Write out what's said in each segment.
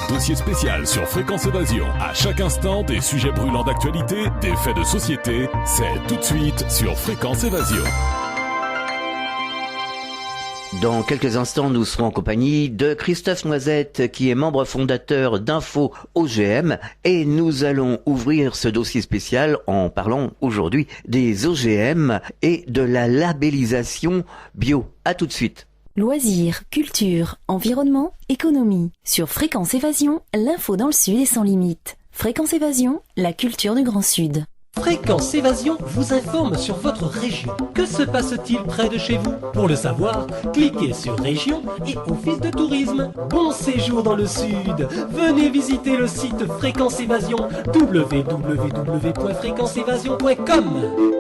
Dossier spécial sur Fréquence Évasion. À chaque instant, des sujets brûlants d'actualité, des faits de société. C'est tout de suite sur Fréquence Évasion. Dans quelques instants, nous serons en compagnie de Christophe Noisette, qui est membre fondateur d'Info OGM, et nous allons ouvrir ce dossier spécial en parlant aujourd'hui des OGM et de la labellisation bio. À tout de suite. Loisirs, culture, environnement, économie. Sur Fréquence Évasion, l'info dans le Sud est sans limite. Fréquence Évasion, la culture du Grand Sud. Fréquence Évasion vous informe sur votre région. Que se passe-t-il près de chez vous? Pour le savoir, cliquez sur Région et Office de tourisme. Bon séjour dans le Sud. Venez visiter le site Fréquence Évasion, www.fréquenceévasion.com.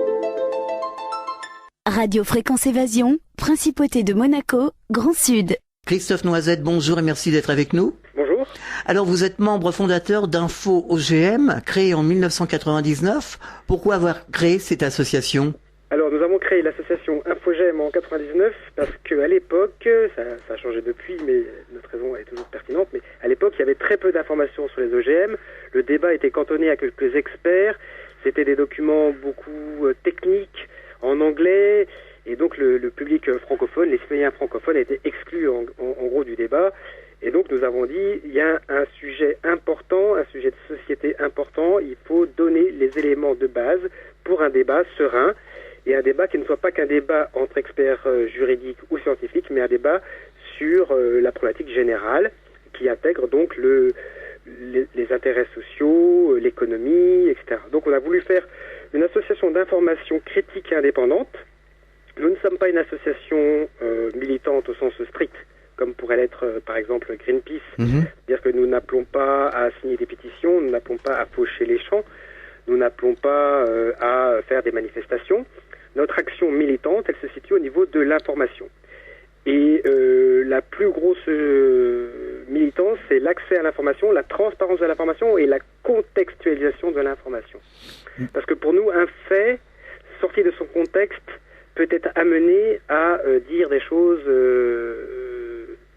Radio Fréquence Évasion, Principauté de Monaco, Grand Sud. Christophe Noisette, bonjour et merci d'être avec nous. Bonjour. Alors vous êtes membre fondateur d'Info OGM, créé en 1999. Pourquoi avoir créé cette association ? Alors nous avons créé l'association InfoGM en 99 parce qu'à l'époque, ça a changé depuis, mais notre raison est toujours pertinente, mais à l'époque il y avait très peu d'informations sur les OGM, le débat était cantonné à quelques experts, c'était des documents beaucoup techniques, en anglais, et donc le public francophone, les citoyens francophones étaient exclus en gros du débat. Et donc nous avons dit, il y a un sujet important, un sujet de société important, il faut donner les éléments de base pour un débat serein, et un débat qui ne soit pas qu'un débat entre experts juridiques ou scientifiques, mais un débat sur la problématique générale, qui intègre donc les intérêts sociaux, l'économie, etc. Donc on a voulu faire une association d'information critique et indépendante. Nous ne sommes pas une association militante au sens strict, comme pourrait l'être par exemple Greenpeace, c'est-à-dire que nous n'appelons pas à signer des pétitions, nous n'appelons pas à faucher les champs, nous n'appelons pas à faire des manifestations. Notre action militante, elle se situe au niveau de l'information. Et la plus grosse militance, c'est l'accès à l'information, la transparence de l'information et la contextualisation de l'information. Parce que pour nous, un fait sorti de son contexte peut être amené à dire des choses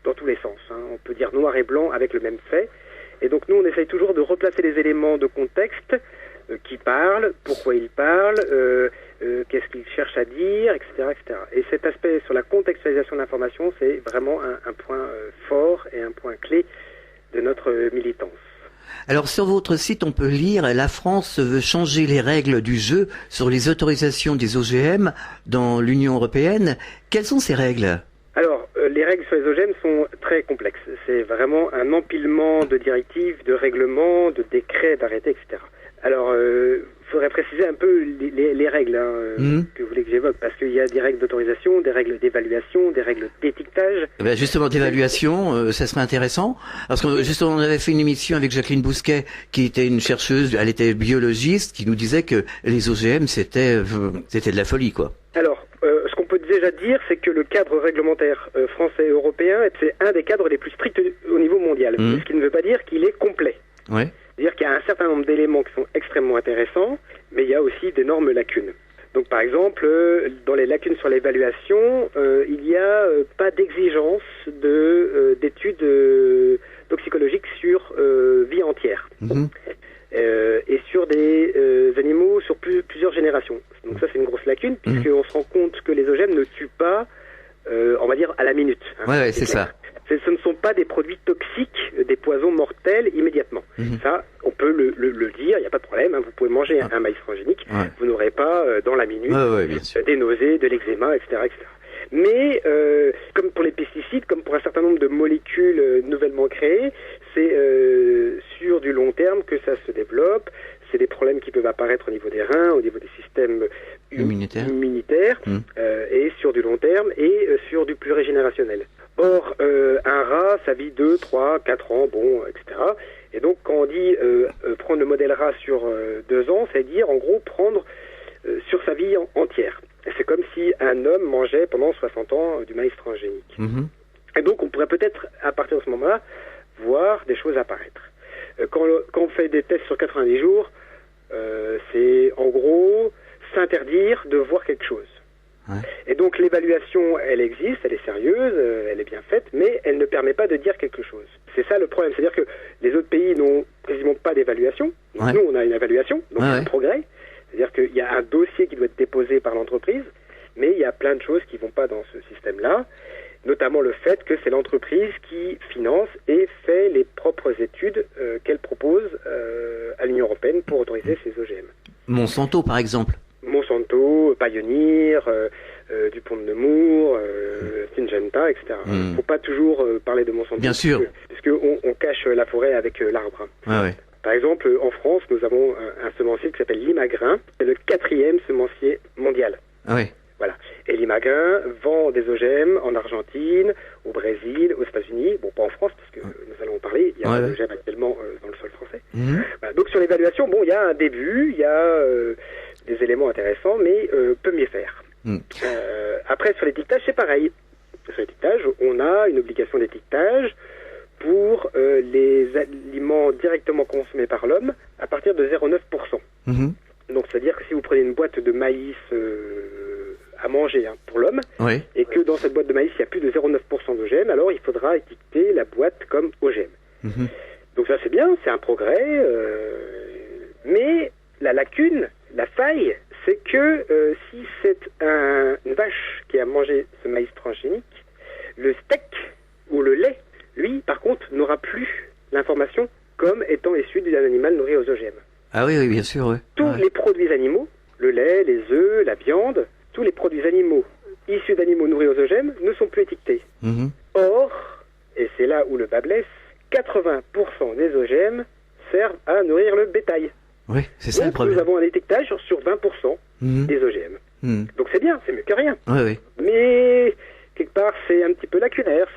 dans tous les sens. On peut dire noir et blanc avec le même fait. Et donc nous, on essaye toujours de replacer les éléments de contexte, qui parlent, pourquoi ils parlent, qu'est-ce qu'ils cherchent à dire, etc., etc. Et cet aspect sur la contextualisation de l'information, c'est vraiment un point fort et un point clé de notre militance. Alors sur votre site, on peut lire « La France veut changer les règles du jeu sur les autorisations des OGM dans l'Union européenne ». Quelles sont ces règles ? Alors, les règles sur les OGM sont très complexes. C'est vraiment un empilement de directives, de règlements, de décrets, d'arrêtés, etc. Alors, faudrait préciser un peu les règles que vous voulez que j'évoque, parce qu'il y a des règles d'autorisation, des règles d'évaluation, des règles d'étiquetage. Ben justement, d'évaluation, ça serait intéressant, parce que justement, on avait fait une émission avec Jacqueline Bousquet, qui était une chercheuse, elle était biologiste, qui nous disait que les OGM, c'était de la folie, quoi. Alors, ce qu'on peut déjà dire, c'est que le cadre réglementaire français et européen, c'est un des cadres les plus stricts au niveau mondial, ce qui ne veut pas dire qu'il est complet. Ouais. C'est-à-dire qu'il y a un certain nombre d'éléments qui sont extrêmement intéressants, mais il y a aussi d'énormes lacunes. Donc par exemple, dans les lacunes sur l'évaluation, il n'y a pas d'exigence d'études toxicologiques sur vie entière. Et sur des animaux sur plusieurs générations. Donc ça c'est une grosse lacune, puisqu'on se rend compte que les OGM ne tuent pas, on va dire, à la minute. Ouais, c'est ça. Ce ne sont pas des produits toxiques, des poisons mortels immédiatement. Ça, on peut le dire, il n'y a pas de problème. Vous pouvez manger un maïs transgénique, vous n'aurez pas dans la minute des nausées, de l'eczéma, etc., etc. Mais comme pour les pesticides, comme pour un certain nombre de molécules nouvellement créées, c'est sur du long terme que ça se développe. C'est des problèmes qui peuvent apparaître au niveau des reins, au niveau des systèmes immunitaires, et sur du long terme et sur du plurigénérationnel. Or, un rat, ça vit 2, 3, 4 ans, etc. Et donc, quand on dit prendre le modèle rat sur 2 ans, c'est dire, en gros, prendre sur sa vie entière. Et c'est comme si un homme mangeait pendant 60 ans du maïs transgénique. Et donc, on pourrait peut-être, à partir de ce moment-là, voir des choses apparaître. Quand on fait des tests sur 90 jours, c'est, en gros, s'interdire de voir quelque chose. Et donc l'évaluation, elle existe, elle est sérieuse, elle est bien faite, mais elle ne permet pas de dire quelque chose. C'est ça le problème, c'est-à-dire que finance et fait les propres études qu'elle propose à l'Union européenne pour autoriser ces OGM. Monsanto, par exemple. Monsanto, Pioneer, Dupont de Nemours, Syngenta, etc. Il ne faut pas toujours parler de Monsanto. Bien sûr. Parce qu'on cache la forêt avec l'arbre. Ouais. Par exemple, en France, nous avons un semencier qui s'appelle Limagrin. C'est le 4e semencier mondial. Ouais. Voilà. Et Limagrin vend des OGM en Argentine, au Brésil, aux États-Unis. Bon, pas en France, parce que nous allons en parler. Il y a des OGM actuellement dans le sol français. Voilà. Donc sur l'évaluation, bon, il y a un début, il y a des éléments intéressants, mais peut mieux faire. Après, sur l'étiquetage, c'est pareil. Sur l'étiquetage, on a une obligation d'étiquetage pour les aliments directement consommés par l'homme à partir de 0,9%. Donc, c'est-à-dire que si vous prenez une boîte de maïs à manger pour l'homme, et que dans cette boîte de maïs, il y a plus de 0,9% d'OGM, alors il faudra étiqueter la boîte comme OGM. Donc ça, c'est bien, c'est un progrès, mais la lacune, la faille, c'est que si c'est une vache qui a mangé ce maïs transgénique, le steak ou le lait, lui, par contre, n'aura plus l'information comme étant issu d'un animal nourri aux OGM. Ah oui, bien sûr. Tous les produits animaux, le lait, les œufs, la viande, tous les produits animaux issus d'animaux nourris aux OGM ne sont plus étiquetés. Or, et c'est là où le bât blesse, 80% des OGM servent à nourrir le bétail. Oui, c'est ça le problème. Nous avons un étiquetage sur 20% des OGM. Donc c'est bien, c'est mieux que rien. Mais quelque part, c'est un petit peu lacunaire.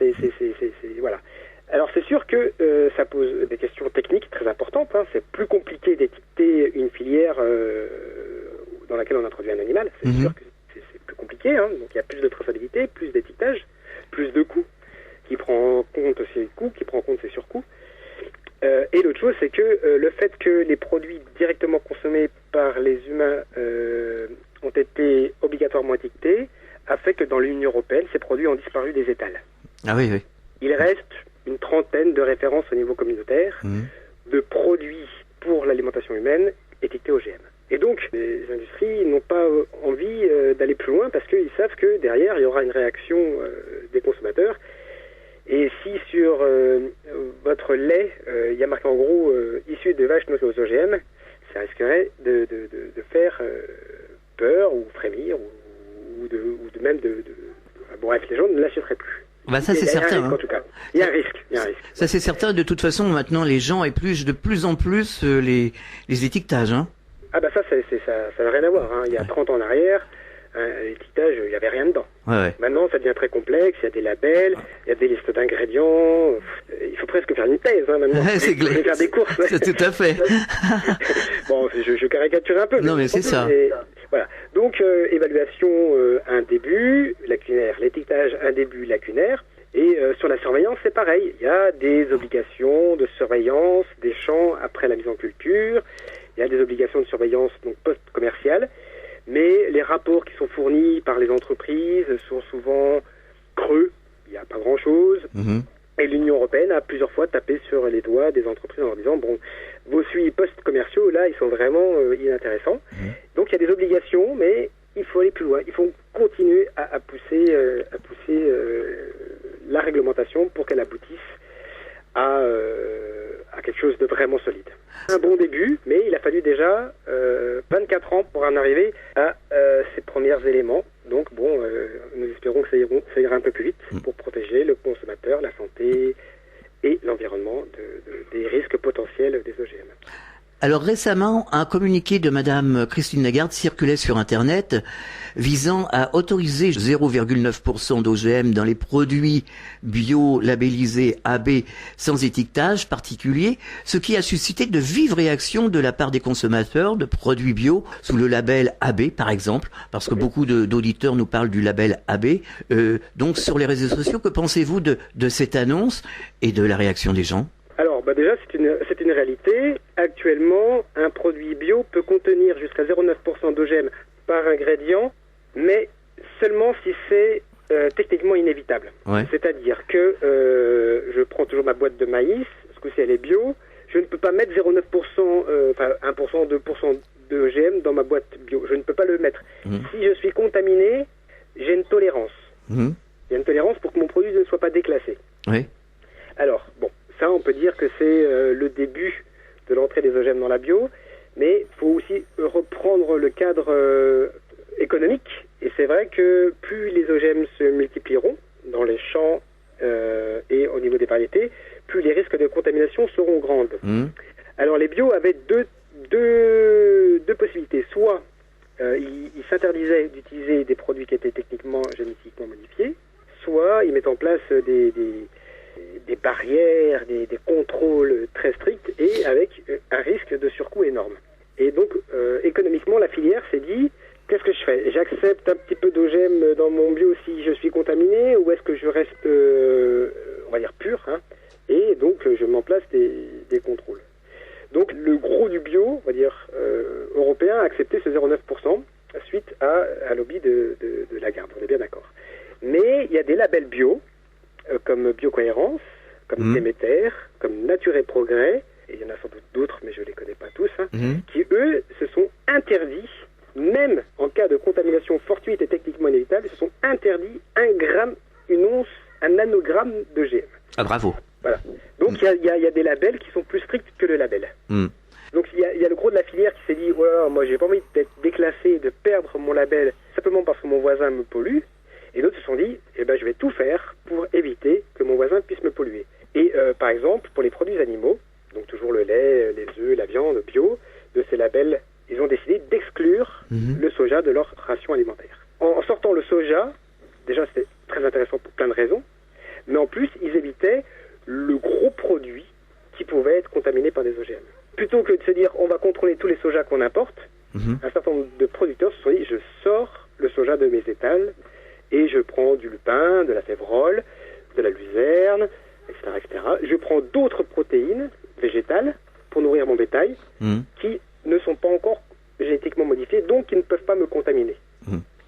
Voilà. Alors c'est sûr que ça pose des questions techniques très importantes. C'est plus compliqué d'étiqueter une filière dans laquelle on introduit un animal. C'est sûr que c'est plus compliqué. Donc il y a plus de traçabilité, plus d'étiquetage, plus de coûts, qui prend en compte ses coûts, qui prend en compte ses surcoûts. Et l'autre chose, c'est que le fait que les produits directement consommés par les humains ont été obligatoirement étiquetés a fait que dans l'Union européenne, ces produits ont disparu des étals. Ah oui. Il reste une trentaine de références au niveau communautaire de produits pour l'alimentation humaine étiquetés OGM. Et donc, les industries n'ont pas envie d'aller plus loin parce qu'ils savent que derrière, il y aura une réaction des consommateurs. Et si sur votre lait, il y a marqué en gros issu de vaches nourries aux OGM, ça risquerait de faire peur ou frémir ou même de bref, les gens ne l'achèteraient plus. Ça c'est certain. En tout cas, il y a un risque. Ça c'est certain. De toute façon, maintenant, les gens épluchent de plus en plus les étiquetages. Ah bah ça n'a rien à voir. Il y a 30 ans en arrière, l'étiquetage, il n'y avait rien dedans. Maintenant, ça devient très complexe. Il y a des labels, il y a des listes d'ingrédients. Il faut presque faire une thèse. Maintenant, c'est clair. Faire des courses. C'est tout à fait. Bon, je caricature un peu. Non, mais c'est ça. Voilà. Donc, évaluation, un début lacunaire. L'étiquetage, un début lacunaire. Et sur la surveillance, c'est pareil. Il y a des obligations de surveillance des champs après la mise en culture. Il y a des obligations de surveillance donc post-commerciale. Mais les rapports qui sont fournis par les entreprises sont souvent creux. Il n'y a pas grand-chose. Et l'Union européenne a plusieurs fois tapé sur les doigts des entreprises en leur disant bon, vos suivis post-commerciaux, là, ils sont vraiment inintéressants. Donc il y a des obligations, mais il faut aller plus loin. Il faut continuer à pousser la réglementation pour qu'elle aboutisse à quelque chose de vraiment solide. Un bon début, mais il a fallu déjà 24 ans pour en arriver à ces premiers éléments. Donc bon, nous espérons que ça ira un peu plus vite pour protéger le consommateur, la santé et l'environnement des risques potentiels des OGM. Alors récemment, un communiqué de Madame Christine Lagarde circulait sur Internet visant à autoriser 0,9% d'OGM dans les produits bio labellisés AB sans étiquetage particulier, ce qui a suscité de vives réactions de la part des consommateurs de produits bio sous le label AB par exemple, parce que beaucoup d'auditeurs nous parlent du label AB. Donc sur les réseaux sociaux, que pensez-vous de cette annonce et de la réaction des gens ? Alors, déjà, c'est une réalité. Actuellement, un produit bio peut contenir jusqu'à 0,9% d'OGM par ingrédient, mais seulement si c'est techniquement inévitable. C'est-à-dire que je prends toujours ma boîte de maïs, ce coup-ci elle est bio, je ne peux pas mettre 0,9%, 1%, 2% d'OGM dans ma boîte bio. Je ne peux pas le mettre. Si je suis contaminé, j'ai une tolérance. Il y a une tolérance pour que mon produit ne soit pas déclassé. Alors, bon, ça on peut dire que c'est le début de l'entrée des OGM dans la bio, mais il faut aussi reprendre le cadre économique. Et c'est vrai que plus les OGM se multiplieront dans les champs et au niveau des variétés, plus les risques de contamination seront grands. Alors les bio avaient deux possibilités. Soit ils s'interdisaient d'utiliser des produits qui étaient techniquement, génétiquement modifiés, soit ils mettent en place des barrières, des contrôles très stricts et avec un risque de surcoût énorme. Et donc, économiquement, la filière s'est dit, qu'est-ce que je fais? J'accepte un petit peu d'OGM dans mon bio si je suis contaminé, ou est-ce que je reste, on va dire, pur, hein? Et donc, je mets en place des contrôles. Donc, le gros du bio, on va dire, européen, a accepté ce 0,9% suite à un lobby de la garde, on est bien d'accord. Mais il y a des labels bio, comme Biocohérence, comme Déméter, comme Nature et Progrès, et il y en a sans doute d'autres, mais je ne les connais pas tous, hein, qui, eux, se sont interdits, même en cas de contamination fortuite et techniquement inévitable, se sont interdits 1 gramme, une once, un nanogramme de GM. Ah, bravo. Voilà. Donc il y a des labels qui sont plus stricts que le label. Donc il y a le gros de la filière qui s'est dit, voilà, moi j'ai pas envie d'être déclassé, de perdre mon label simplement parce que mon voisin me pollue. Et d'autres se sont dit, eh ben, je vais tout faire pour éviter que mon voisin puisse me polluer. Et par exemple, pour les produits animaux, donc toujours le lait, les œufs, la viande bio, de ces labels, ils ont décidé d'exclure le soja de leur ration alimentaire. En sortant le soja, déjà c'était très intéressant pour plein de raisons, mais en plus ils évitaient le gros produit qui pouvait être contaminé par des OGM. Plutôt que de se dire, on va contrôler tous les sojas qu'on importe, un certain nombre de producteurs se sont dit, je sors le soja de mes étals, et je prends du lupin, de la févrole, de la luzerne, etc., etc. Je prends d'autres protéines végétales pour nourrir mon bétail qui ne sont pas encore génétiquement modifiées, donc qui ne peuvent pas me contaminer.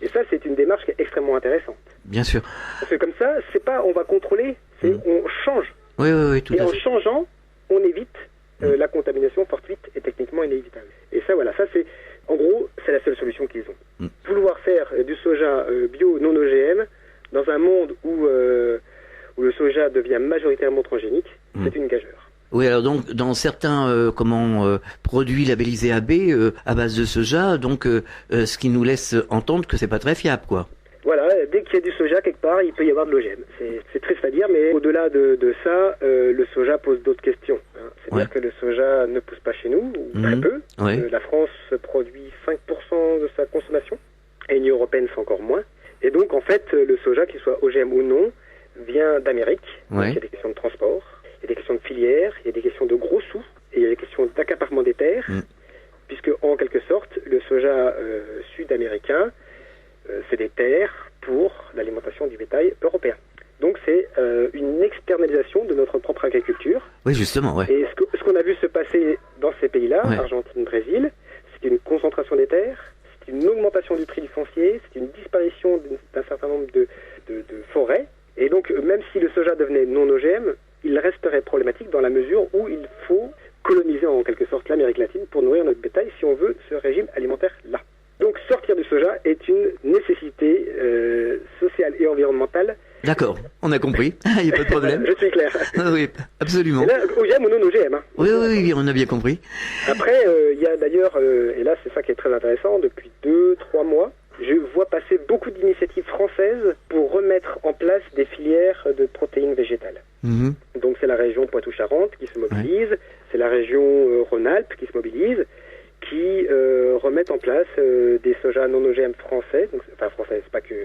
Et ça, c'est une démarche qui est extrêmement intéressante. Bien sûr. Parce que comme ça, c'est pas on va contrôler, c'est on change. Oui, tout à fait. Et en changeant, on évite la contamination fortuite et techniquement inévitable. Et ça, voilà, ça c'est... En gros, c'est la seule solution qu'ils ont. Vouloir faire du soja bio non OGM dans un monde où le soja devient majoritairement transgénique, c'est une gageure. Oui, alors donc dans certains produits labellisés AB à base de soja, donc ce qui nous laisse entendre que c'est pas très fiable, quoi. Voilà, dès qu'il y a du soja quelque part, il peut y avoir de l'OGM. C'est triste à dire, mais au-delà de ça, le soja pose d'autres questions. Hein. C'est-à-dire que le soja ne pousse pas chez nous, ou très peu. La France produit 5% de sa consommation, et l'Union européenne c'est encore moins. Et donc en fait, le soja, qu'il soit OGM ou non, vient d'Amérique. Donc, il y a des questions de transport, il y a des questions de filière, il y a des questions de gros sous, et il y a des questions d'accaparement des terres, puisque en quelque sorte, le soja sud-américain, c'est des terres pour l'alimentation du bétail européen. Donc c'est une externalisation de notre propre agriculture. Oui, justement, ouais. Et ce qu'on a vu se passer dans ces pays-là, Argentine, Brésil, c'est une concentration des terres, c'est une augmentation du prix du foncier, c'est une disparition d'un certain nombre de forêts. Et donc même si le soja devenait non OGM, il resterait problématique dans la mesure où il faut coloniser en quelque sorte l'Amérique latine pour nourrir notre bétail si on veut ce régime alimentaire-là. Donc sortir du soja est une nécessité sociale et environnementale. D'accord, on a compris, il n'y a pas de problème. Je suis clair. Oui, absolument. Et là, OGM ou non OGM. Hein. Oui, on a bien compris. Après, il y a d'ailleurs, et là c'est ça qui est très intéressant, depuis 2-3 mois, je vois passer beaucoup d'initiatives françaises pour remettre en place des filières de protéines végétales. Donc c'est la région Poitou-Charentes qui se mobilise, c'est la région Rhône-Alpes qui se mobilise, qui remettent en place des sojas non OGM français. Donc, enfin français, c'est pas que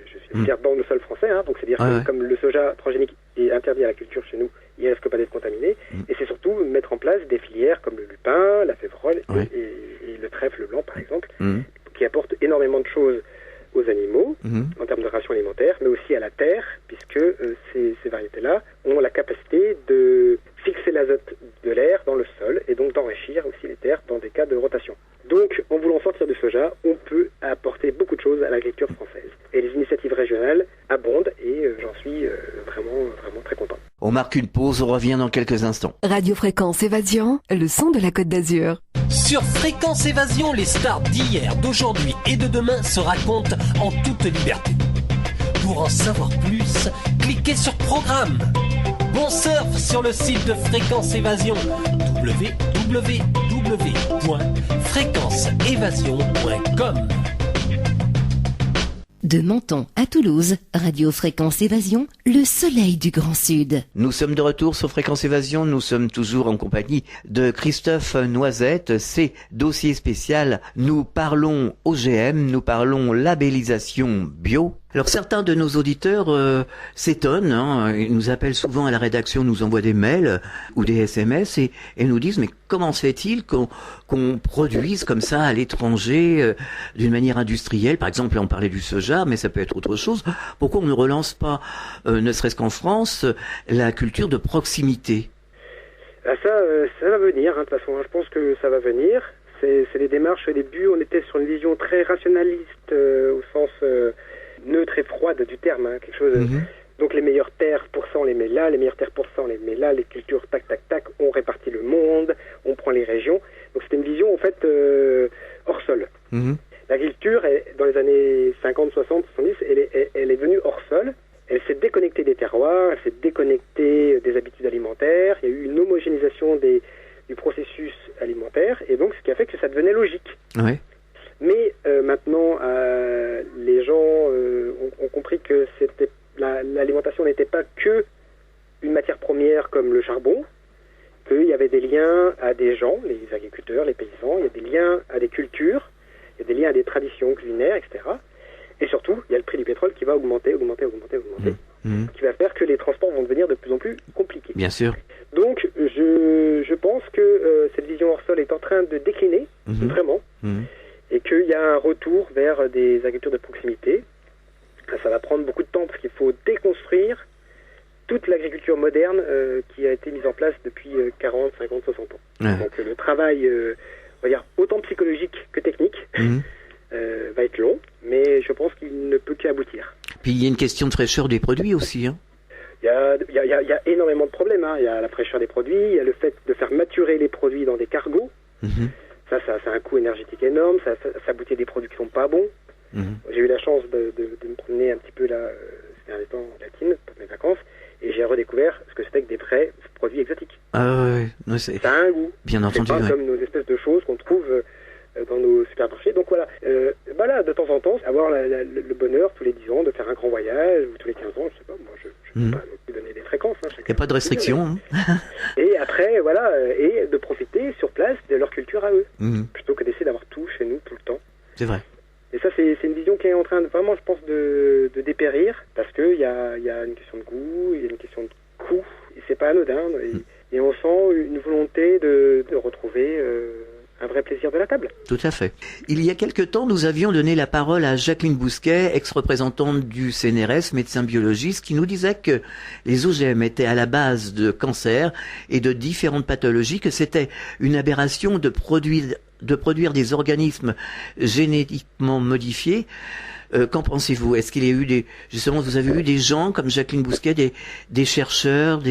je suis fier dans le sol français, hein, donc c'est-à-dire que comme le soja transgénique est interdit à la culture chez nous, il risque pas d'être contaminé. Et c'est surtout mettre en place des filières comme le lupin, la févrole et le trèfle blanc par exemple, qui apportent énormément de choses aux animaux en termes de ration alimentaire, mais aussi à la terre, puisque ces variétés-là ont la capacité de fixer l'azote de l'air dans le sol et donc d'enrichir aussi les terres dans des cas de rotation. Donc, en voulant sortir du soja, on peut apporter beaucoup de choses à l'agriculture française. Et les initiatives régionales abondent et j'en suis vraiment très content. On marque une pause, on revient dans quelques instants. Radio Fréquence Évasion, le son de la Côte d'Azur. Sur Fréquence Évasion, les stars d'hier, d'aujourd'hui et de demain se racontent en toute liberté. Pour en savoir plus, cliquez sur Programme. Bon surf sur le site de Fréquence Évasion, www.fréquenceévasion.com. De Menton à Toulouse, Radio Fréquence Évasion, le soleil du Grand Sud. Nous sommes de retour sur Fréquence Évasion, nous sommes toujours en compagnie de Christophe Noisette, c'est dossier spécial, nous parlons OGM, nous parlons labellisation bio. Alors certains de nos auditeurs s'étonnent, hein, ils nous appellent souvent à la rédaction, nous envoient des mails ou des SMS et nous disent mais comment se fait-il qu'on produise comme ça à l'étranger d'une manière industrielle, par exemple on parlait du soja mais ça peut être autre chose, pourquoi on ne relance pas, ne serait-ce qu'en France, la culture de proximité? Ça va venir, hein, de toute façon, je pense que ça va venir, c'est les démarches au début, on était sur une vision très rationaliste au sens... neutre et froide du terme, hein, quelque chose. Donc les meilleures terres pour ça on les met là, les meilleures terres pour ça on les met là, les cultures tac tac tac, on répartit le monde, on prend les régions. Donc c'était une vision en fait hors sol. L'agriculture dans les années 50, 60, 70, elle est venue hors sol. Elle s'est déconnectée des terroirs, elle s'est déconnectée des habitudes alimentaires. Il y a eu une homogénéisation du processus alimentaire et donc ce qui a fait que ça devenait logique. Ouais. Mais maintenant, les gens ont compris que l'alimentation n'était pas que une matière première comme le charbon, qu'il y avait des liens à des gens, les agriculteurs, les paysans, il y a des liens à des cultures, il y a des liens à des traditions culinaires, etc. Et surtout, il y a le prix du pétrole qui va augmenter, qui va faire que les transports vont devenir de plus en plus compliqués. Bien sûr. Donc, je pense que cette vision hors sol est en train de décliner, vraiment. Et qu'il y a un retour vers des agricultures de proximité. Ça va prendre beaucoup de temps parce qu'il faut déconstruire toute l'agriculture moderne qui a été mise en place depuis 40, 50, 60 ans. Ouais. Donc le travail, on va dire, autant psychologique que technique va être long, mais je pense qu'il ne peut qu'aboutir. Puis il y a une question de fraîcheur des produits aussi, hein. Il y a énormément de problèmes, hein. Il y a la fraîcheur des produits, il y a le fait de faire maturer les produits dans des cargos. Ça a un coût énergétique énorme, ça aboutit à des produits qui sont pas bons. J'ai eu la chance de me promener un petit peu là, ces derniers temps en Latine, pour mes vacances, et j'ai redécouvert ce que c'était que des vrais produits exotiques. Ah ouais, ça a un goût. Bien entendu, c'est pas comme nos espèces de choses qu'on trouve dans nos supermarchés. Donc voilà, de temps en temps, avoir le bonheur tous les 10 ans de faire un grand voyage, ou tous les 15 ans, je sais pas, moi je peux pas donner des fréquences. Il n'y a pas de restriction. Et après, voilà, et de profiter sur place de leur culture à eux, plutôt que d'essayer d'avoir tout chez nous tout le temps. C'est vrai. Et ça, c'est une vision qui est en train de, vraiment, je pense, de dépérir, parce qu'il y a une question de goût, il y a une question de coût, et c'est pas anodin, et on sent une volonté de retrouver un vrai plaisir de la table. Tout à fait. Il y a quelque temps, nous avions donné la parole à Jacqueline Bousquet, ex-représentante du CNRS, médecin biologiste, qui nous disait que les OGM étaient à la base de cancers et de différentes pathologies, que c'était une aberration de produire des organismes génétiquement modifiés. Qu'en pensez-vous? Est-ce qu'il y a eu justement, vous avez eu des gens comme Jacqueline Bousquet, des chercheurs,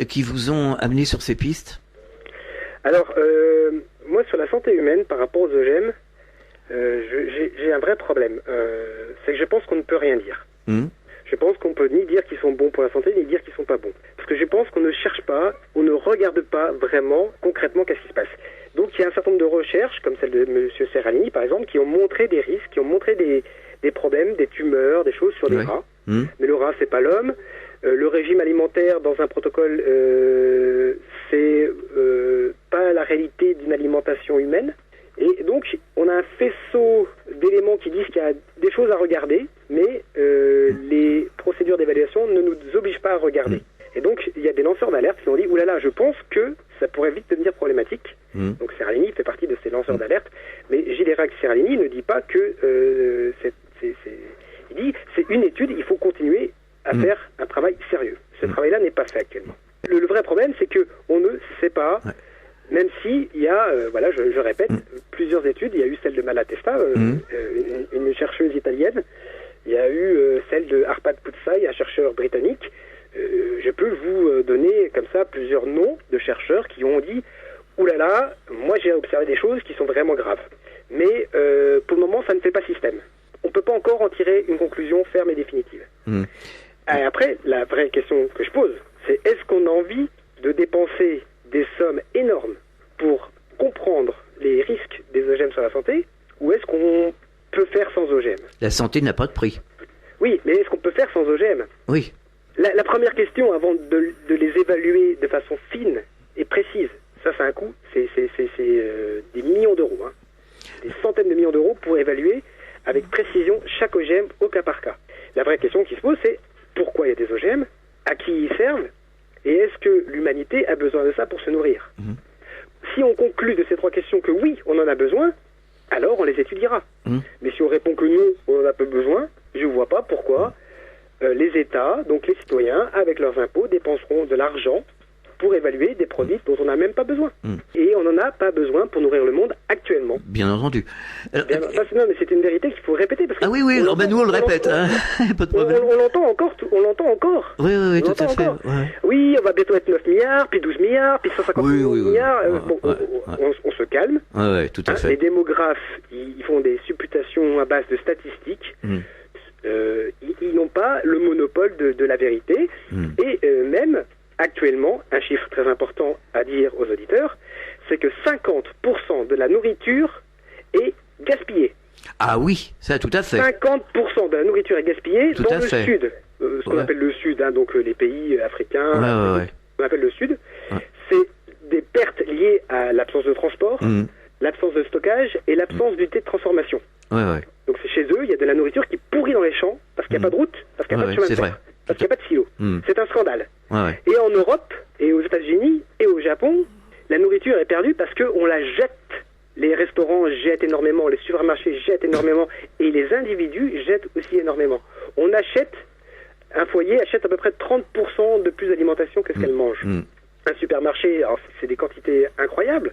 qui vous ont amené sur ces pistes? Alors, moi, sur la santé humaine, par rapport aux OGM, j'ai un vrai problème. C'est que je pense qu'on ne peut rien dire. Je pense qu'on peut ni dire qu'ils sont bons pour la santé, ni dire qu'ils sont pas bons. Parce que je pense qu'on ne cherche pas, on ne regarde pas vraiment, concrètement, qu'est-ce qui se passe. Donc, il y a un certain nombre de recherches, comme celle de M. Serralini, par exemple, qui ont montré des risques, qui ont montré des problèmes, des tumeurs, des choses sur les rats. Mais le rat, c'est pas l'homme. Le régime alimentaire, dans un protocole, c'est pas la réalité d'une alimentation humaine. Et donc, on a un faisceau d'éléments qui disent qu'il y a des choses à regarder, mais les procédures d'évaluation ne nous obligent pas à regarder. Et donc, il y a des lanceurs d'alerte qui ont dit « Oulala, je pense que ça pourrait vite devenir problématique ». Donc, Serralini fait partie de ces lanceurs d'alerte. Mais Gilles Serralini ne dit pas que il dit « C'est une étude, il faut continuer à faire un travail sérieux ». Ce travail-là n'est pas fait actuellement. Le vrai problème, c'est qu'on ne sait pas... Même si il y a, je répète, plusieurs études. Il y a eu celle de Malatesta, une chercheuse italienne. Il y a eu celle de Arpad Putzai, un chercheur britannique. Je peux vous donner comme ça plusieurs noms de chercheurs qui ont dit « Oulala, moi j'ai observé des choses qui sont vraiment graves. Mais pour le moment, ça ne fait pas système. On ne peut pas encore en tirer une conclusion ferme et définitive. » Après, la vraie question que je pose, C'est est-ce qu'on a envie de dépenser des sommes énormes pour comprendre les risques des OGM sur la santé, ou est-ce qu'on peut faire sans OGM? La santé n'a pas de prix. Oui, mais est-ce qu'on peut faire sans OGM? Oui. La première question, avant de les évaluer de façon fine et précise, ça c'est un coût, c'est des millions d'euros, hein. Des centaines de millions d'euros pour évaluer avec précision chaque OGM au cas par cas. La vraie question qui se pose, c'est pourquoi il y a des OGM, à qui ils servent, et est-ce que l'humanité a besoin de ça pour se nourrir? Si on conclut de ces trois questions que oui, on en a besoin, alors on les étudiera. Mais si on répond que non, on n'en a pas besoin, je ne vois pas pourquoi les États, donc les citoyens, avec leurs impôts, dépenseront de l'argent pour évaluer des produits dont on n'a même pas besoin. Et on n'en a pas besoin pour nourrir le monde actuellement. Bien entendu. Alors, Non, mais c'est une vérité qu'il faut répéter. Parce que oui, nous on le répète, hein. Pas de problème. On l'entend encore. Oui, tout à fait. Ouais. Oui, on va bientôt être 9 milliards, puis 12 milliards, puis 150 milliards. On se calme. Oui, tout à fait. Les démographes, ils font des supputations à base de statistiques. Ils n'ont pas le monopole de la vérité. Et même, actuellement, un chiffre très important à dire aux auditeurs, c'est que 50% de la nourriture est gaspillée. Ah oui, ça tout à fait. 50% de la nourriture est gaspillée tout dans à le fait. sud. Ce qu'on appelle le sud, hein, donc les pays africains, on appelle le sud. C'est des pertes liées à l'absence de transport, l'absence de stockage et l'absence d'unité de transformation. Donc c'est chez eux, il y a de la nourriture qui pourrit dans les champs parce qu'il n'y a pas de route, parce qu'il n'y a pas de chemin de fer, parce qu'il n'y a pas de silo. C'est un scandale. Et en Europe, et aux États-Unis, et au Japon, la nourriture est perdue parce qu'on la jette. Les restaurants jettent énormément, les supermarchés jettent énormément, et les individus jettent aussi énormément. Un foyer achète à peu près 30% de plus d'alimentation que ce qu'elle mange. Un supermarché, alors c'est des quantités incroyables.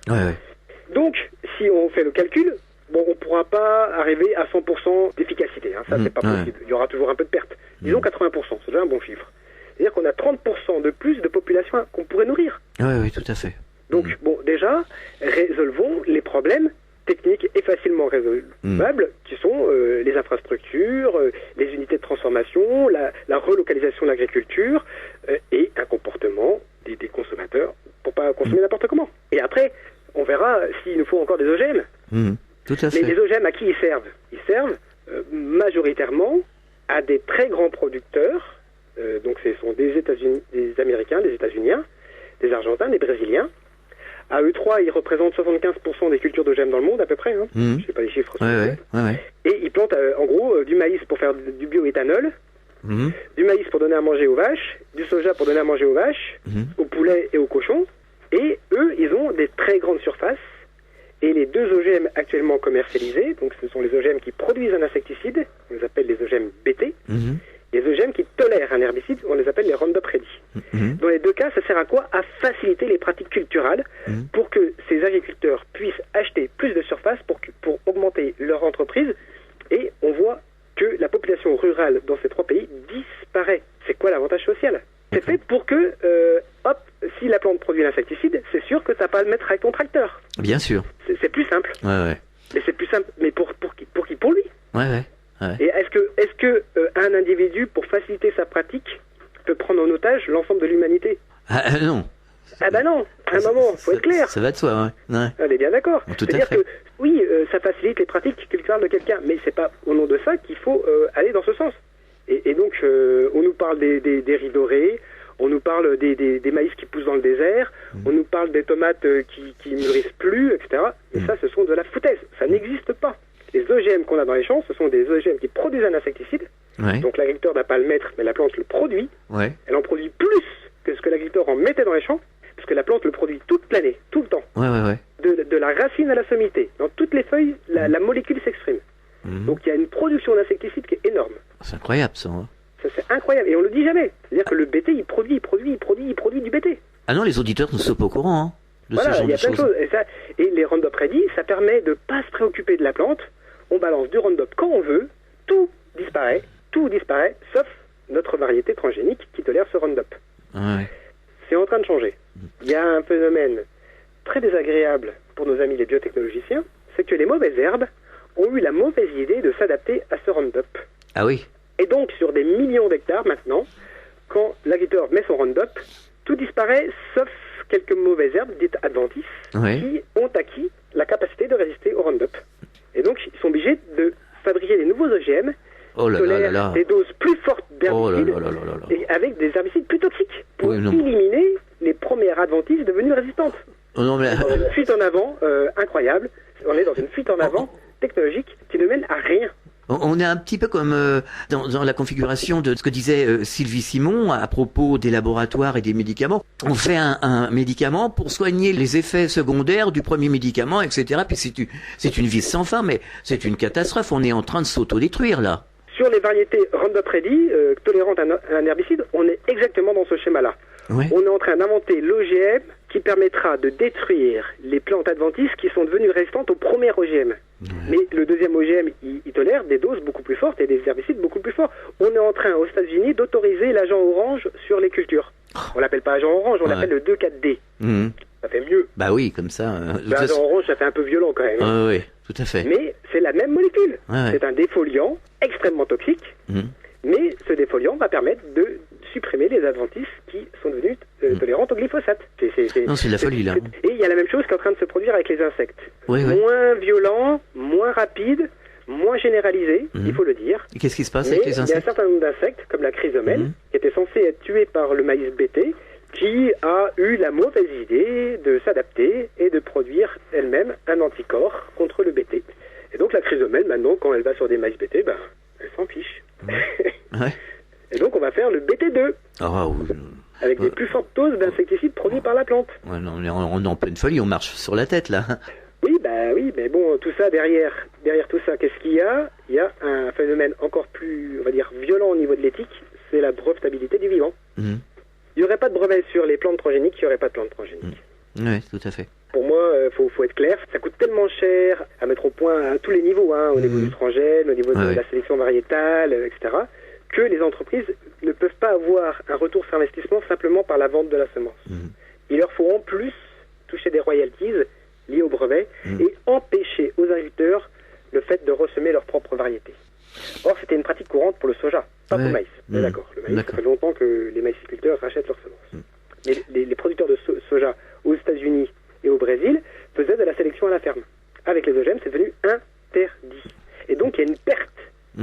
Donc, si on fait le calcul, on ne pourra pas arriver à 100% d'efficacité. Hein. Ça, c'est pas possible. Il y aura toujours un peu de perte. Disons 80%, c'est déjà un bon chiffre. C'est-à-dire qu'on a 30% de plus de population qu'on pourrait nourrir. Oui, tout à fait. Donc, déjà, résolvons les problèmes techniques et facilement résolvables, qui sont les infrastructures, les unités de transformation, la relocalisation de l'agriculture et un comportement des consommateurs pour pas consommer n'importe comment. Et après, on verra s'il nous faut encore des OGM. Tout à fait. Mais les OGM, à qui ils servent? Ils servent majoritairement à des très grands producteurs. Donc, ce sont des États-Unis, des Américains, des États-Uniens, des Argentins, des Brésiliens. À eux trois, ils représentent 75% des cultures d'OGM dans le monde, à peu près. Hein. Je ne sais pas les chiffres. Et ils plantent, en gros, du maïs pour faire du bioéthanol, du maïs pour donner à manger aux vaches, du soja pour donner à manger aux vaches, aux poulets et aux cochons. Et eux, ils ont des très grandes surfaces. Et les deux OGM actuellement commercialisés, donc ce sont les OGM qui produisent un insecticide, on les appelle les OGM BT, les OGM qui tolèrent un herbicide, on les appelle les Roundup Ready. Dans les deux cas, ça sert à quoi? À faciliter les pratiques culturales pour que ces agriculteurs puissent acheter plus de surface pour augmenter leur entreprise. Et on voit que la population rurale dans ces trois pays disparaît. C'est quoi l'avantage social? C'est fait pour que, si la plante produit l'insecticide, c'est sûr que tu n'as pas à le mettre avec ton tracteur. Bien sûr. C'est plus simple. Mais c'est plus simple. Mais pour qui? Pour lui. Et est-ce que un individu, pour faciliter sa pratique, peut prendre en otage l'ensemble de l'humanité? Non. Non. À un moment, faut être clair. Ça va de soi, On est bien d'accord. Tout à C'est-à-dire fait. que, oui, ça facilite les pratiques culturelles de quelqu'un, mais c'est pas au nom de ça qu'il faut aller dans ce sens. Et donc, on nous parle des riz dorés, on nous parle des maïs qui poussent dans le désert, on nous parle des tomates qui mûrissent plus, etc. Et ça, ce sont de la foutaise. Ça n'existe pas. Les OGM qu'on a dans les champs, ce sont des OGM qui produisent un insecticide. Donc l'agriculteur n'a pas à le mettre, mais la plante le produit. Elle en produit plus que ce que l'agriculteur en mettait dans les champs, parce que la plante le produit toute l'année, tout le temps. De la racine à la sommité. Dans toutes les feuilles, la molécule s'exprime. Donc il y a une production d'insecticides qui est énorme. C'est incroyable ça. Ça, c'est incroyable. Et on le dit jamais. C'est-à-dire que le BT, il produit du BT. Ah non, les auditeurs ne sont pas au courant de ce genre il y a de plein de choses. choses. Et les Roundup Ready, ça permet de ne pas se préoccuper de la plante. On balance du Roundup quand on veut. Tout disparaît, sauf notre variété transgénique qui tolère ce Roundup. C'est en train de changer. Il y a un phénomène très désagréable pour nos amis les biotechnologiciens, c'est que les mauvaises herbes ont eu la mauvaise idée de s'adapter à ce Roundup. Ah oui. Et donc, sur des millions d'hectares maintenant, quand l'agriculteur met son Roundup, tout disparaît sauf quelques mauvaises herbes dites adventices qui ont acquis la capacité de résister au Roundup. Et donc ils sont obligés de fabriquer des nouveaux OGM qui tolèrent des doses plus fortes d'herbicides et avec des herbicides plus toxiques pour éliminer les premières adventices devenues résistantes. Dans une fuite en avant incroyable. On est dans une fuite en avant technologique qui ne mène à rien. On est un petit peu comme dans la configuration de ce que disait Sylvie Simon à propos des laboratoires et des médicaments. On fait un médicament pour soigner les effets secondaires du premier médicament, etc. Puis c'est une vie sans fin, mais c'est une catastrophe. On est en train de s'autodétruire là. Sur les variétés Roundup Ready, tolérantes à un herbicide, on est exactement dans ce schéma-là. Ouais. On est en train d'inventer l'OGM qui permettra de détruire les plantes adventices qui sont devenues résistantes au premier OGM. Ouais. Mais le deuxième OGM, il tolère des doses beaucoup plus fortes et des herbicides beaucoup plus forts. On est en train, aux États-Unis, d'autoriser l'agent orange sur les cultures. On l'appelle pas agent orange, on l'appelle le 2,4-D. Ça fait mieux. Bah oui, comme ça. L'agent orange, ça fait un peu violent quand même. Oui, tout à fait. Mais c'est la même molécule. C'est un défoliant extrêmement toxique. Mais ce défoliant va permettre de supprimer les adventices qui sont devenus tolérantes au glyphosate. Non, c'est de la folie là. Et il y a la même chose qui est en train de se produire avec les insectes. Moins violent, moins rapide, moins généralisé, il faut le dire. Et qu'est-ce qui se passe avec les insectes ? Il y a un certain nombre d'insectes, comme la chrysomèle, qui était censée être tuée par le maïs BT, qui a eu la mauvaise idée de s'adapter et de produire elle-même un anticorps contre le BT. Et donc la chrysomèle, maintenant, quand elle va sur des maïs BT, elle s'en fiche. Et donc on va faire le BT2 avec des plus fortes doses d'insecticides produits par la plante. On est en pleine folie, on marche sur la tête là. Oui, mais bon, tout ça derrière tout ça, qu'est-ce qu'il y a ? Il y a un phénomène encore plus, on va dire, violent au niveau de l'éthique, c'est la brevetabilité du vivant. Il n'y aurait pas de brevet sur les plantes transgéniques, il n'y aurait pas de plantes transgéniques. Oui, tout à fait. Pour moi, faut être clair, ça coûte tellement cher à mettre au point à tous les niveaux, au niveau du transgène, au niveau de la sélection variétale, etc., que les entreprises ne peuvent pas avoir un retour sur investissement simplement par la vente de la semence. Il leur faut en plus toucher des royalties liées au brevet et empêcher aux agriculteurs le fait de ressemer leur propre variété. Or, c'était une pratique courante pour le soja, pas pour le maïs. D'accord, le maïs, ça fait longtemps que les maïsiculteurs rachètent leurs semences. Mais les producteurs de soja aux États-Unis et au Brésil faisaient de la sélection à la ferme. Avec les OGM, c'est devenu interdit. Et donc, il y a une perte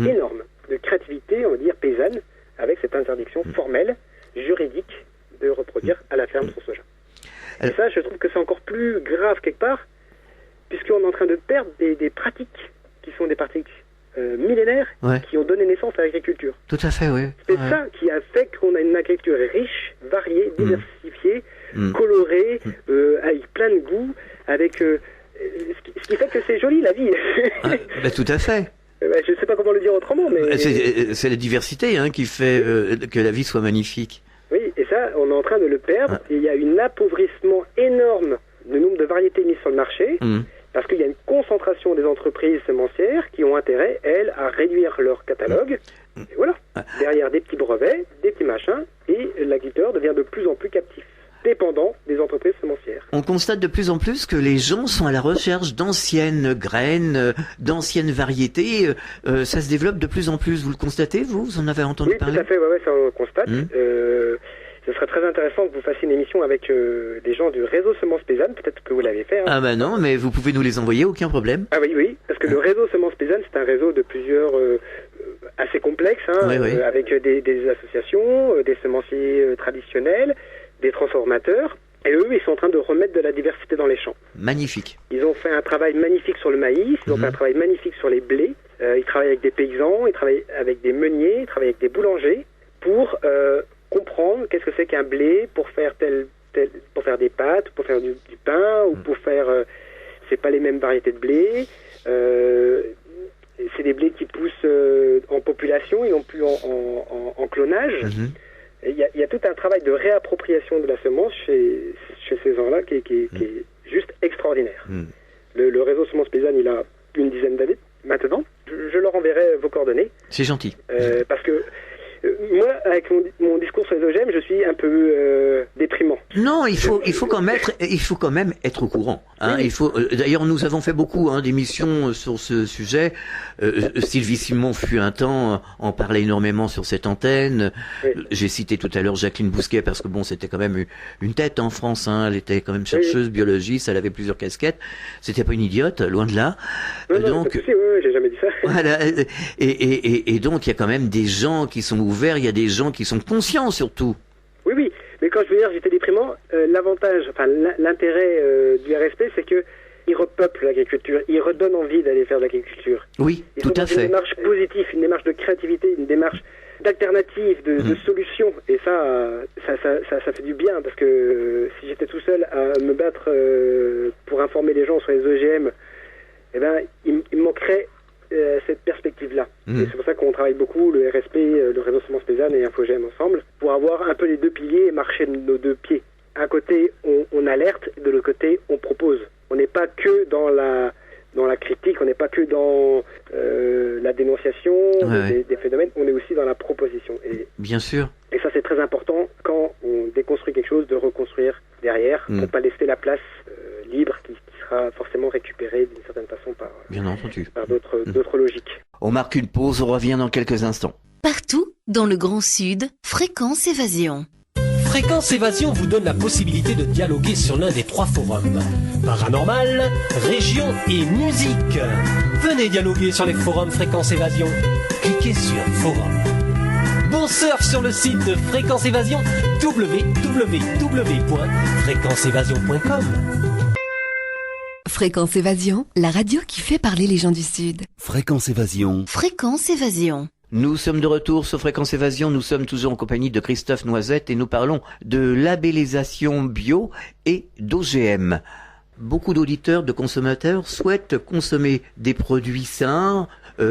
énorme de créativité, on va dire, paysanne, avec cette interdiction formelle, juridique, de reproduire à la ferme son soja. Et ça, je trouve que c'est encore plus grave quelque part, puisqu'on est en train de perdre des pratiques qui sont des pratiques millénaires qui ont donné naissance à l'agriculture. Tout à fait, oui. C'est ça qui a fait qu'on a une agriculture riche, variée, diversifiée, colorée, avec plein de goûts, avec ce qui fait que c'est joli la vie. Tout à fait. Je ne sais pas comment le dire autrement, mais... C'est la diversité qui fait que la vie soit magnifique. Oui, et ça, on est en train de le perdre. Et il y a un appauvrissement énorme du nombre de variétés mises sur le marché, parce qu'il y a une concentration des entreprises semencières qui ont intérêt, elles, à réduire leur catalogue. Et voilà, derrière des petits brevets, des petits machins, et l'agriculteur devient de plus en plus captif, dépendant des entreprises semencières. On constate de plus en plus que les gens sont à la recherche d'anciennes graines, d'anciennes variétés. Ça se développe de plus en plus. Vous le constatez, vous en avez entendu parler ? Oui, tout à fait, ça on le constate. Ce serait très intéressant que vous fassiez une émission avec des gens du réseau Semences Paysannes, peut-être que vous l'avez fait. Non, mais vous pouvez nous les envoyer, aucun problème. Oui, parce que le réseau Semences Paysannes, c'est un réseau de plusieurs... assez complexe, avec des associations, des semenciers traditionnels, des transformateurs, et eux, ils sont en train de remettre de la diversité dans les champs. Magnifique. Ils ont fait un travail magnifique sur le maïs, ils ont fait un travail magnifique sur les blés, ils travaillent avec des paysans, ils travaillent avec des meuniers, ils travaillent avec des boulangers, pour comprendre qu'est-ce que c'est qu'un blé, pour faire pour faire des pâtes, pour faire du pain, ou pour faire... c'est pas les mêmes variétés de blé, c'est des blés qui poussent en population et non plus en clonage. Il y a tout un travail de réappropriation de la semence chez ces gens-là qui est juste extraordinaire. Le réseau Semences Paysannes, il a une dizaine d'années maintenant. Je leur enverrai vos coordonnées. C'est gentil. Parce que moi, avec mon discours sur les OGM, je suis un peu déprimant. Non, il faut quand même être au courant. Hein. Oui. Il faut. D'ailleurs, nous avons fait beaucoup d'émissions sur ce sujet. Sylvie Simon fut un temps en parlait énormément sur cette antenne. Oui. J'ai cité tout à l'heure Jacqueline Bousquet parce que bon, c'était quand même une tête en France. Hein. Elle était quand même chercheuse, biologiste. Elle avait plusieurs casquettes. C'était pas une idiote, loin de là. Non, Donc, pas de souci, oui, j'ai jamais dit ça. voilà. Et donc, il y a quand même des gens qui sont ouverts. Il y a des gens qui sont conscients surtout. Oui, mais quand je veux dire j'étais déprimant, l'avantage, enfin l'intérêt du RSP, c'est que il repeuple l'agriculture, il redonne envie d'aller faire de l'agriculture. Oui, Ils tout sont à dans fait. une démarche positive, une démarche de créativité, une démarche d'alternative, de solution. Et ça fait du bien, parce que si j'étais tout seul à me battre pour informer les gens sur les OGM, eh ben, il me manquerait cette perspective-là. Et c'est pour ça qu'on travaille beaucoup, le RSP, le réseau Semences Paysannes et InfoGM ensemble, pour avoir un peu les deux piliers et marcher de nos deux pieds. Un côté, on alerte, et de l'autre côté, on propose. On n'est pas que dans la critique, on n'est pas que dans la dénonciation des phénomènes, on est aussi dans la proposition. Et, bien sûr. Et ça, c'est très important quand on déconstruit quelque chose, de reconstruire derrière, pour ne pas laisser la place libre qui sera forcément récupérée d'une certaine façon par d'autres logiques. On marque une pause, on revient dans quelques instants. Partout, dans le Grand Sud, Fréquence Évasion. Fréquence Évasion vous donne la possibilité de dialoguer sur l'un des 3 forums. Paranormal, région et musique. Venez dialoguer sur les forums Fréquence Évasion. Cliquez sur Forum. Bon surf sur le site de Fréquence Évasion, www.fréquenceévasion.com. Fréquence Évasion, la radio qui fait parler les gens du Sud. Fréquence Évasion. Fréquence Évasion. Nous sommes de retour sur Fréquence Évasion, nous sommes toujours en compagnie de Christophe Noisette et nous parlons de labellisation bio et d'OGM. Beaucoup d'auditeurs, de consommateurs souhaitent consommer des produits sains,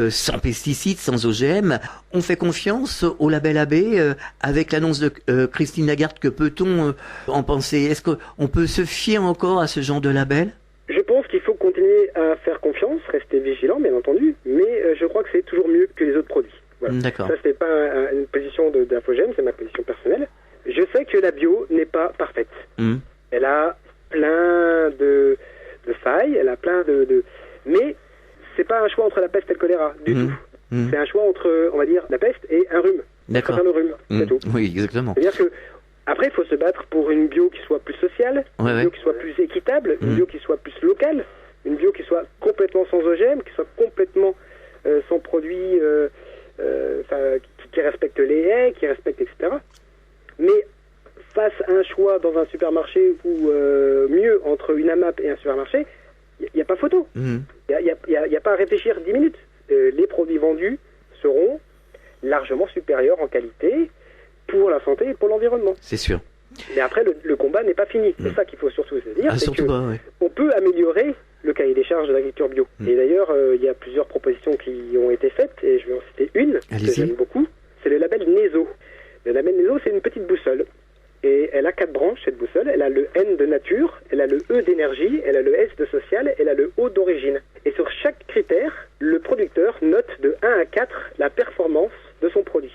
sans pesticides, sans OGM. On fait confiance au label AB avec l'annonce de Christine Lagarde. Que peut-on en penser? Est-ce qu'on peut se fier encore à ce genre de label? Je pense qu'il faut continuer à faire confiance, rester vigilant bien entendu, mais je crois que c'est toujours mieux que les autres produits. Voilà. D'accord. Ça, c'est pas une position d'InfoGM, c'est ma position personnelle. Je sais que la bio n'est pas parfaite. Elle a plein de failles, elle a plein mais c'est pas un choix entre la peste et le choléra du tout. C'est un choix entre, on va dire, la peste et un rhume. D'accord. Un rhume, c'est tout. Oui, exactement. C'est-à-dire que après, il faut se battre pour une bio qui soit plus sociale, une bio qui soit plus équitable, une bio qui soit plus locale, une bio qui soit complètement sans OGM, qui soit complètement sans produits qui respecte les haies, qui respecte, etc. Mais face à un choix dans un supermarché ou mieux entre une AMAP et un supermarché, il n'y a pas photo. Il n'y a pas à réfléchir 10 minutes. Les produits vendus seront largement supérieurs en qualité pour la santé et pour l'environnement. C'est sûr. Mais après, le combat n'est pas fini. C'est ça qu'il faut surtout se dire. C'est surtout pas, ouais. On peut améliorer le cahier des charges de l'agriculture bio. Et d'ailleurs, il y a plusieurs propositions qui ont été faites, et je vais en citer une que j'aime beaucoup. C'est le label NESO. Le label NESO, c'est une petite boussole. Et elle a 4 branches, cette boussole. Elle a le N de nature, elle a le E d'énergie, elle a le S de social, elle a le O d'origine. Et sur chaque critère, le producteur note de 1 à 4 la performance de son produit.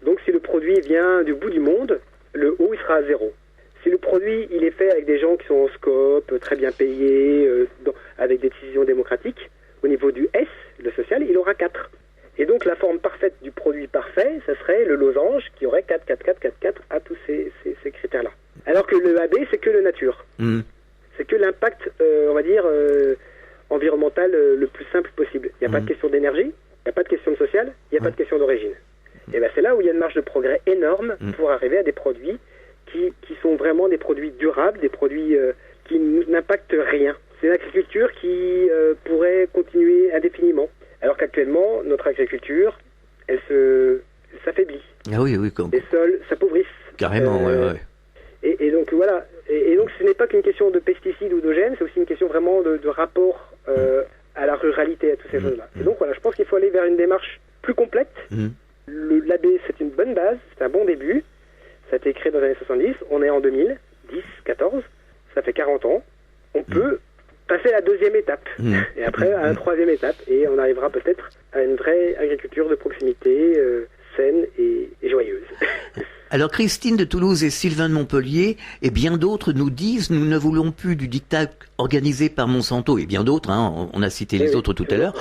Donc si le produit vient du bout du monde, le O il sera à 0. Si le produit il est fait avec des gens qui sont en scope, très bien payés, avec des décisions démocratiques, au niveau du S, le social, il aura 4. Et donc la forme parfaite du produit parfait, ça serait le losange qui aurait 4, 4, 4, 4, 4 à tous ces critères-là. Alors que le AB, c'est que le nature. C'est que l'impact, on va dire, environnemental le plus simple possible. Il n'y a pas de question d'énergie, il n'y a pas de question de social, il n'y a pas de question d'origine. Et bien c'est là où il y a une marge de progrès énorme pour arriver à des produits qui sont vraiment des produits durables, des produits qui n'impactent rien. C'est l'agriculture qui pourrait continuer indéfiniment. Alors qu'actuellement, notre agriculture, elle s'affaiblit. Ah oui, Les sols s'appauvrissent. Carrément, ouais. Et donc voilà. Et donc ce n'est pas qu'une question de pesticides ou d'OGM, c'est aussi une question vraiment de rapport à la ruralité, à toutes ces choses-là. Et donc voilà, je pense qu'il faut aller vers une démarche plus complète. L'AB, c'est une bonne base, c'est un bon début. Ça a été créé dans les années 70, on est en 2010, 14, ça fait 40 ans. On peut passer à la deuxième étape, et après à la troisième étape, et on arrivera peut-être à une vraie agriculture de proximité, saine et joyeuse. Alors Christine de Toulouse et Sylvain de Montpellier et bien d'autres nous disent nous ne voulons plus du diktat organisé par Monsanto et bien d'autres, hein, on a cité les autres tout à l'heure.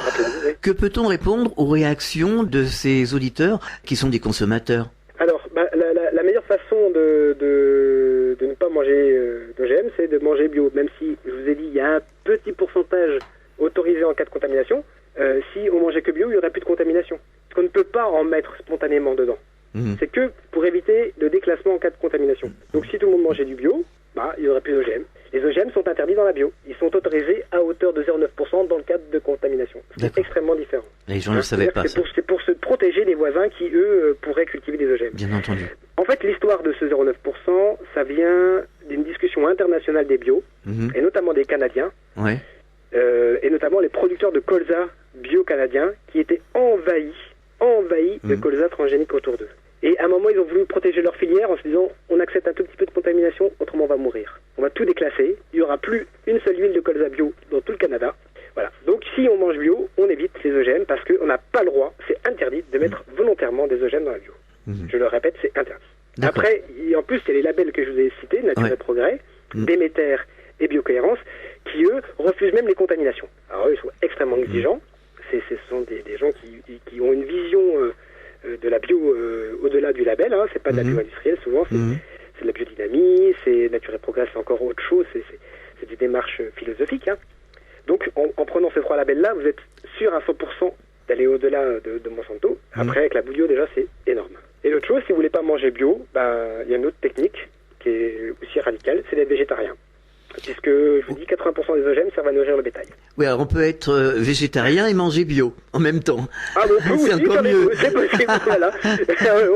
Que peut-on répondre aux réactions de ces auditeurs qui sont des consommateurs? Alors, la meilleure façon de ne pas manger d'OGM, c'est de manger bio. Même si, je vous ai dit, il y a un petit pourcentage autorisé en cas de contamination. Si on mangeait que bio, il n'y aurait plus de contamination. Parce qu'on ne peut pas en mettre spontanément dedans. C'est que pour éviter le déclassement en cas de contamination. Donc si tout le monde mangeait du bio, il n'y aurait plus d'OGM. Les OGM sont interdits dans la bio. Ils sont autorisés à hauteur de 0,9% dans le cadre de contamination. C'est extrêmement différent. Les gens ne le savaient pas. C'est pour se protéger des voisins qui, eux, pourraient cultiver des OGM. Bien entendu. En fait, l'histoire de ce 0,9%, ça vient d'une discussion internationale des bio, et notamment des Canadiens, et notamment les producteurs de colza bio canadiens qui étaient envahis de colza transgénique autour d'eux. Et à un moment, ils ont voulu protéger leur filière en se disant on accepte un tout petit peu de contamination, autrement on va mourir. On va tout déclasser, il n'y aura plus une seule huile de colza bio dans tout le Canada. Voilà. Donc si on mange bio, on évite les OGM parce qu'on n'a pas le droit, c'est interdit de mettre volontairement des OGM dans la bio. Je le répète, c'est interdit. Après, en plus, il y a les labels que je vous ai cités, Nature et Progrès, Déméter et Biocohérence, qui eux refusent même les contaminations. Alors eux, ils sont extrêmement exigeants. Ce sont des gens qui ont une vision de la bio au-delà du label, hein. C'est pas de la bio industrielle, souvent c'est de la biodynamie, c'est Nature et Progrès, c'est encore autre chose, c'est des démarches philosophiques, hein. Donc en prenant ces 3 labels-là, vous êtes sûr à 100% d'aller au-delà de Monsanto. Après, avec la bio, déjà, c'est énorme. Et l'autre chose, si vous voulez pas manger bio, il y a une autre technique qui est aussi radicale, c'est d'être végétarien. Puisque, je vous dis, 80% des OGM servent à nourrir le bétail. Oui, alors on peut être végétarien et manger bio en même temps. Ah, bon, on peut aussi faire mieux. C'est possible, voilà.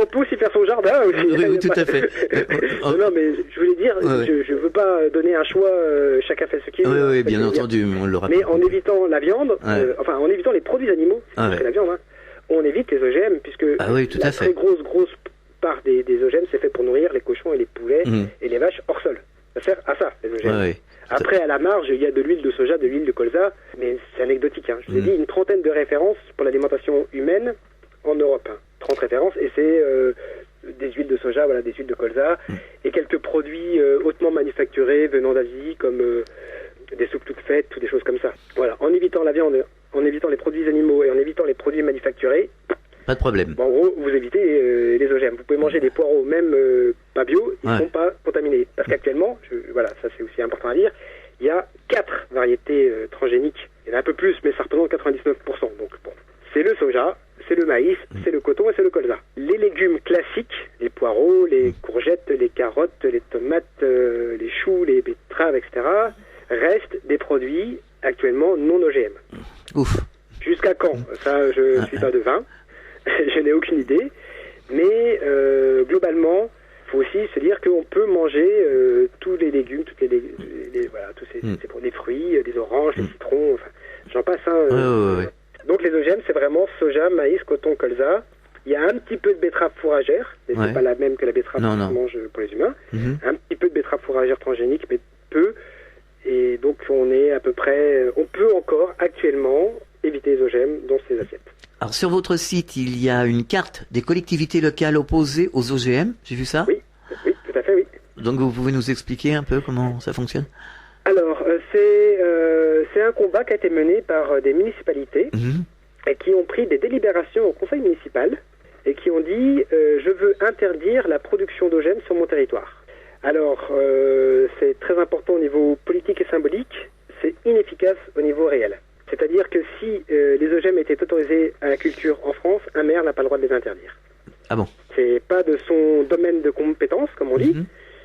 On peut aussi faire son jardin aussi. Oui, tout à fait. Non, mais je voulais dire, je veux pas donner un choix, chacun fait ce qu'il veut. Oui, bien entendu, on le rappelle. Mais en évitant la viande, en évitant les produits animaux, c'est la viande, hein, on évite les OGM, puisque la très grosse part des OGM, c'est fait pour nourrir les cochons et les poulets et les vaches hors sol. Ça sert à ça, les OGM. Après, à la marge, il y a de l'huile de soja, de l'huile de colza, mais c'est anecdotique, hein. Je vous ai dit une trentaine de références pour l'alimentation humaine en Europe. 30 références, et c'est des huiles de soja, des huiles de colza, et quelques produits hautement manufacturés venant d'Asie, comme des soupes toutes faites, ou des choses comme ça. Voilà, en évitant la viande, en évitant les produits animaux et en évitant les produits manufacturés, pas de problème. En gros, vous évitez les OGM. Vous pouvez manger des poireaux, même pas bio, ils ne sont pas contaminés. Parce qu'actuellement, ça c'est aussi important à dire, il y a 4 variétés transgéniques. Il y en a un peu plus, mais ça représente 99%. Donc bon, c'est le soja, c'est le maïs, c'est le coton et c'est le colza. Les légumes classiques, les poireaux, les courgettes, les carottes, les tomates, les choux, les betteraves, etc., restent des produits actuellement non OGM. Ouf. Jusqu'à quand? Ça, je ne suis pas devin. Je n'ai aucune idée, mais globalement, il faut aussi se dire qu'on peut manger tous les légumes, tous ces fruits, des oranges, des citrons, enfin, j'en passe. Donc les OGM, c'est vraiment soja, maïs, coton, colza. Il y a un petit peu de betterave fourragère, mais c'est pas la même que la betterave qu'on mange pour les humains. Un petit peu de betterave fourragère transgénique, mais peu. Et donc on est à peu près, on peut encore actuellement éviter les OGM dans ces assiettes. Alors sur votre site, il y a une carte des collectivités locales opposées aux OGM, j'ai vu ça? Oui, tout à fait, oui. Donc vous pouvez nous expliquer un peu comment ça fonctionne? Alors, c'est un combat qui a été mené par des municipalités et qui ont pris des délibérations au conseil municipal et qui ont dit je veux interdire la production d'OGM sur mon territoire. Alors, c'est très important au niveau politique et symbolique, c'est inefficace au niveau réel. C'est-à-dire que si les OGM étaient autorisés à la culture en France, un maire n'a pas le droit de les interdire. Ah bon? C'est pas de son domaine de compétence, comme on dit.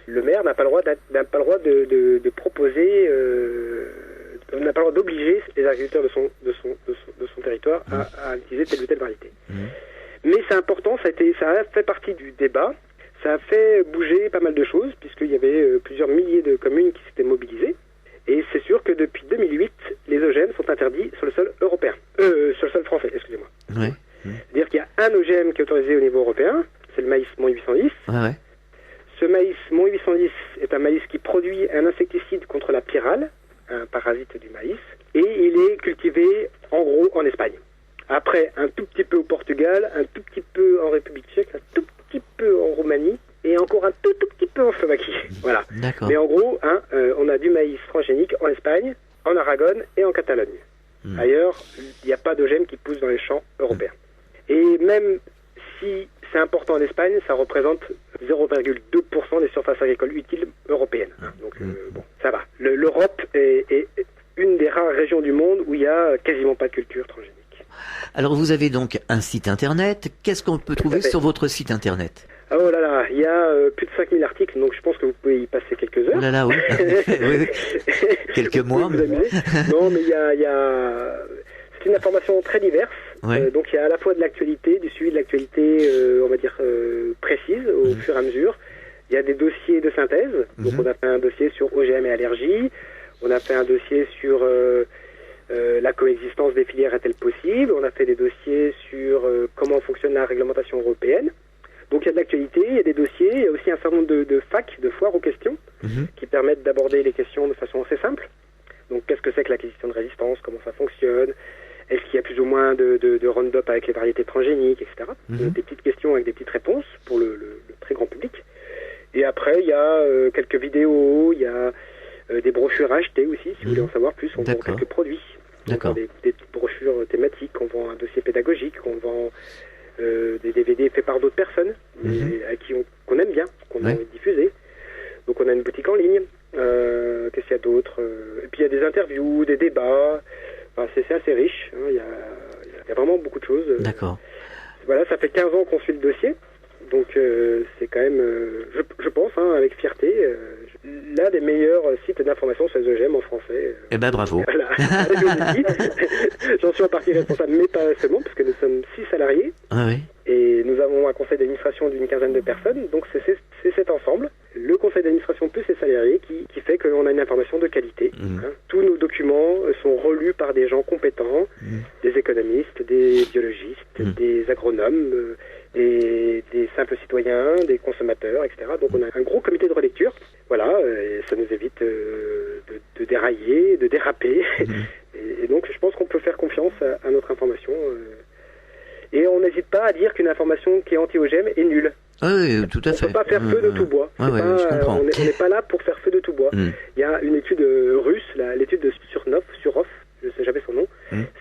Le maire n'a pas le droit de proposer, n'a pas le droit d'obliger les agriculteurs de son territoire à utiliser telle ou telle variété. Mais c'est important, ça a fait partie du débat. Ça a fait bouger pas mal de choses, puisqu'il y avait plusieurs milliers de communes qui s'étaient mobilisées. Et c'est sûr que depuis 2008, les OGM sont interdits sur le sol européen. Sur le sol français, excusez-moi. C'est-à-dire qu'il y a un OGM qui est autorisé au niveau européen, c'est le maïs Mon 810. Ce maïs Mon 810 est un maïs qui produit un insecticide contre la pyrale, un parasite du maïs, et il est cultivé en gros en Espagne. Après, un tout petit peu au Portugal, un tout petit peu en République tchèque, un tout petit peu en Roumanie et D'accord. Mais en gros, on a du maïs transgénique en Espagne, en Aragon et en Catalogne. Ailleurs, il n'y a pas d'OGM qui pousse dans les champs européens. Et même si c'est important en Espagne, ça représente 0,2% des surfaces agricoles utiles européennes. Donc bon, ça va. L'Europe est une des rares régions du monde où il n'y a quasiment pas de culture transgénique. Alors vous avez donc un site internet. Qu'est-ce qu'on peut trouver sur votre site internet? Oh là là, il y a plus de 5000 articles, donc je pense que vous pouvez y passer quelques heures. Oh là là, oui. Oui. Quelques mois. Vous amuser. Non, mais il y a... C'est une information très diverse. Ouais. Donc il y a à la fois de l'actualité, du suivi de l'actualité, on va dire, précise au fur et à mesure. Il y a des dossiers de synthèse. Donc on a fait un dossier sur OGM et allergies. On a fait un dossier sur la coexistence des filières est-elle possible. On a fait des dossiers sur comment fonctionne la réglementation européenne. Donc il y a de l'actualité, il y a des dossiers, il y a aussi un certain nombre de facs, de foires aux questions, qui permettent d'aborder les questions de façon assez simple. Donc qu'est-ce que c'est que l'acquisition de résistance, comment ça fonctionne, est-ce qu'il y a plus ou moins de Roundup avec les variétés transgéniques, etc. Donc, des petites questions avec des petites réponses pour le très grand public. Et après il y a quelques vidéos, il y a des brochures à acheter aussi, si vous voulez en savoir plus, on vend quelques produits. On vend des petites brochures thématiques, on vend un dossier pédagogique, on vend... des DVD faits par d'autres personnes à qui qu'on aime bien, qu'on a envie de diffuser. Donc on a une boutique en ligne. Qu'est-ce qu'il y a d'autre? Et puis il y a des interviews, des débats. Enfin, c'est assez riche. Il y a vraiment beaucoup de choses. D'accord. Voilà, ça fait 15 ans qu'on suit le dossier. Donc c'est quand même, je pense, avec fierté, l'un des meilleurs sites d'information sur les OGM en français. Eh ben bravo. Voilà. J'en suis en partie responsable, mais pas seulement, parce que nous sommes 6 salariés. Ah oui. Et nous avons un conseil d'administration d'une quinzaine de personnes. Donc c'est cet ensemble, le conseil d'administration plus les salariés, qui fait qu'on a une information de qualité. Tous nos documents sont relus par des gens compétents, des économistes, des biologistes, des agronomes, des simples citoyens, des consommateurs, etc. Donc on a un gros comité de relecture. Voilà, et ça nous évite de dérailler, de déraper. Et donc je pense qu'on peut faire confiance à notre information. Et on n'hésite pas à dire qu'une information qui est anti-OGM est nulle. Oui, tout à fait. On ne peut pas faire feu de tout bois. Je comprends. On n'est pas là pour faire feu de tout bois. Il y a une étude russe, l'étude de Surov, je ne sais jamais son nom,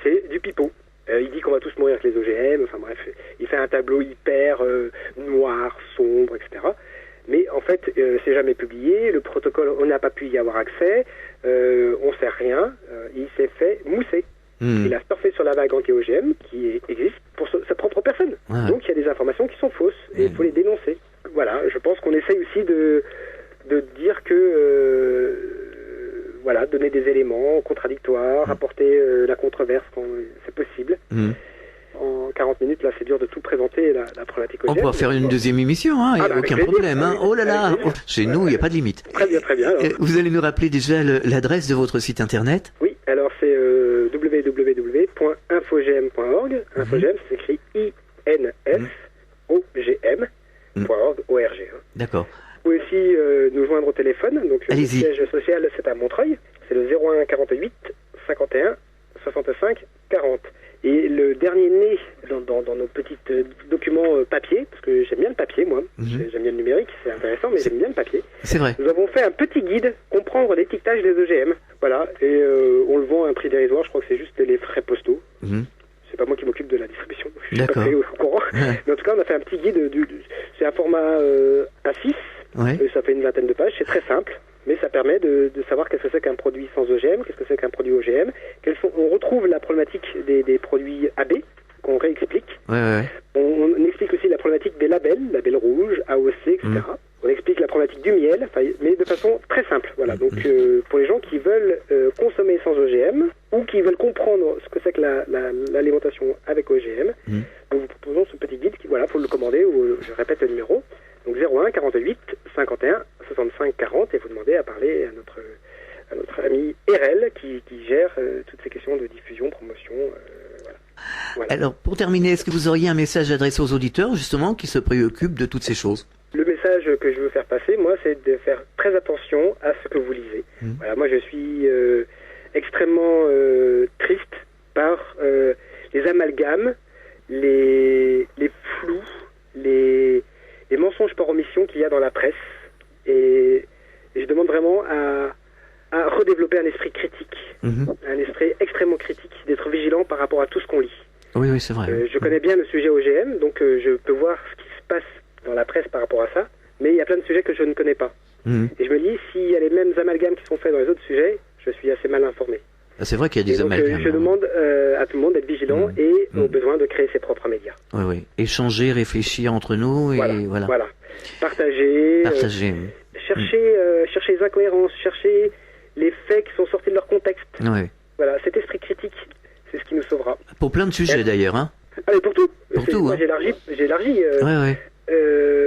c'est du pipeau. Il dit qu'on va tous mourir avec les OGM, enfin bref, il fait un tableau hyper noir, sombre, etc. Mais en fait, c'est jamais publié, le protocole, on n'a pas pu y avoir accès, on ne sait rien, il s'est fait mousser. Il a surfé sur la vague anti-OGM qui existe pour sa propre personne. Donc il y a des informations qui sont fausses et il faut les dénoncer. Voilà, je pense qu'on essaye aussi de dire que voilà, donner des éléments contradictoires, apporter la controverse quand c'est possible. En 40 minutes, là, c'est dur de tout présenter la problématique OGM. On pourra faire une deuxième émission, il n'y a aucun problème. Oh là là, chez nous, il n'y a pas de limite. Très bien, très bien. Alors. Vous allez nous rappeler déjà l'adresse de votre site internet? Oui, alors c'est www.infogm.org. Infogm, ça s'écrit INFOGM.org. D'accord. Vous pouvez aussi nous joindre au téléphone. Donc le siège social, c'est à Montreuil. C'est le 01 48 51 65 40. Et le dernier né dans nos petits documents papier, parce que j'aime bien le papier, moi. J'aime bien le numérique, c'est intéressant, mais j'aime bien le papier. C'est vrai. Nous avons fait un petit guide, comprendre l'étiquetage des OGM. Voilà, et on le vend à un prix dérisoire, je crois que c'est juste les frais postaux. C'est pas moi qui m'occupe de la distribution, je suis pas très au courant. Mais en tout cas, on a fait un petit guide, c'est un format A6, ça fait une vingtaine de pages, c'est très simple. Mais ça permet de savoir qu'est-ce que c'est qu'un produit sans OGM, qu'est-ce que c'est qu'un produit OGM. On retrouve la problématique des produits AB, qu'on réexplique. On explique aussi la problématique des labels rouge, AOC, etc. On explique la problématique du miel, mais de façon très simple. Voilà. Donc pour les gens qui veulent consommer sans OGM, ou qui veulent comprendre ce que c'est que l'alimentation avec OGM, nous vous proposons ce petit guide. Voilà, faut le commander, ou je répète le numéro. Donc 01 48 51 65 40, et vous demandez à parler à notre ami RL qui gère toutes ces questions de diffusion, promotion. Voilà. Alors pour terminer, est-ce que vous auriez un message adressé aux auditeurs justement qui se préoccupent de toutes ces choses? Le message que je veux faire passer, moi, c'est de faire très attention à ce que vous lisez. Voilà, moi je suis extrêmement triste par les amalgames, les flous, les mensonges par omission qu'il y a dans la presse. Et Et je demande vraiment à redévelopper un esprit critique, un esprit extrêmement critique, d'être vigilant par rapport à tout ce qu'on lit. Oui, c'est vrai. Je connais bien le sujet OGM, donc je peux voir ce qui se passe dans la presse par rapport à ça, mais il y a plein de sujets que je ne connais pas. Et je me dis, s'il y a les mêmes amalgames qui sont faits dans les autres sujets, je suis assez mal informé. C'est vrai qu'il y a des donc, amalgames. Je demande à tout le monde d'être vigilant et au besoin de créer ses propres médias. Oui. Échanger, réfléchir entre nous et voilà. Partager. Chercher les incohérences, chercher les faits qui sont sortis de leur contexte. Oui. Voilà, cet esprit critique, c'est ce qui nous sauvera. Pour plein de sujets d'ailleurs, hein. Ah mais pour tout. Moi, hein. j'ai élargi.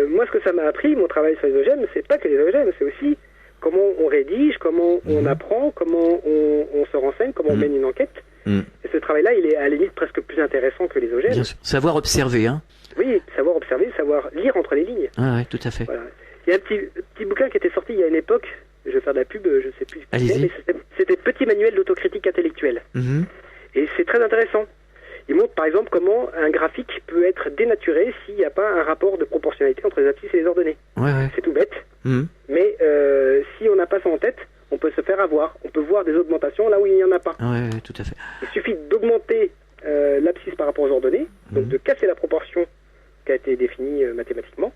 Moi, ce que ça m'a appris, mon travail sur les OGM, c'est pas que les OGM, c'est aussi comment on rédige, comment on apprend, comment on se renseigne, comment on mène une enquête. Et ce travail-là, il est à la limite presque plus intéressant que les OGM. Bien sûr. Savoir observer, hein. Oui, savoir observer, savoir lire entre les lignes. Oui, tout à fait. Voilà. Il y a un petit bouquin qui était sorti il y a une époque, je vais faire de la pub, je sais plus. Allez-y. Mais c'était Petit manuel d'autocritique intellectuelle. Et c'est très intéressant. Il montre par exemple comment un graphique peut être dénaturé s'il n'y a pas un rapport de proportionnalité entre les abscisses et les ordonnées. C'est tout bête, mais si on n'a pas ça en tête, on peut se faire avoir. On peut voir des augmentations là où il n'y en a pas. Oui, tout à fait. Il suffit d'augmenter l'abscisse par rapport aux ordonnées, donc de casser la proportion qui a été définie mathématiquement,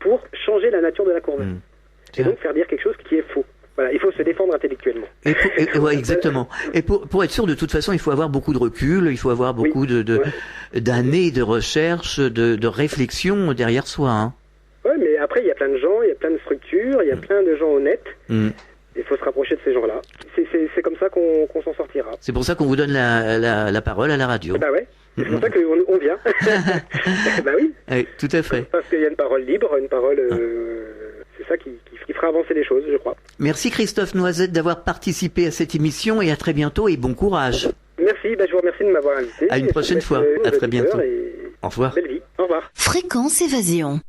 pour changer la nature de la courbe. Et donc faire dire quelque chose qui est faux. Voilà, il faut se défendre intellectuellement. Exactement. Et pour être sûr, de toute façon, il faut avoir beaucoup de recul, il faut avoir beaucoup d'années de recherche, de réflexion derrière soi. Hein. Oui, mais après, il y a plein de gens, il y a plein de structures, il y a plein de gens honnêtes. Il faut se rapprocher de ces gens-là. C'est comme ça qu'on s'en sortira. C'est pour ça qu'on vous donne la parole à la radio. Bah ouais. C'est pour ça qu'on vient. Bah oui. Tout à fait. Parce qu'il y a une parole libre, une parole... c'est ça qui fera avancer les choses, je crois. Merci Christophe Noisette d'avoir participé à cette émission et à très bientôt et bon courage. Merci, je vous remercie de m'avoir invité. À une prochaine fois. À très bientôt. Au revoir. Belle vie. Au revoir. Fréquence Évasion.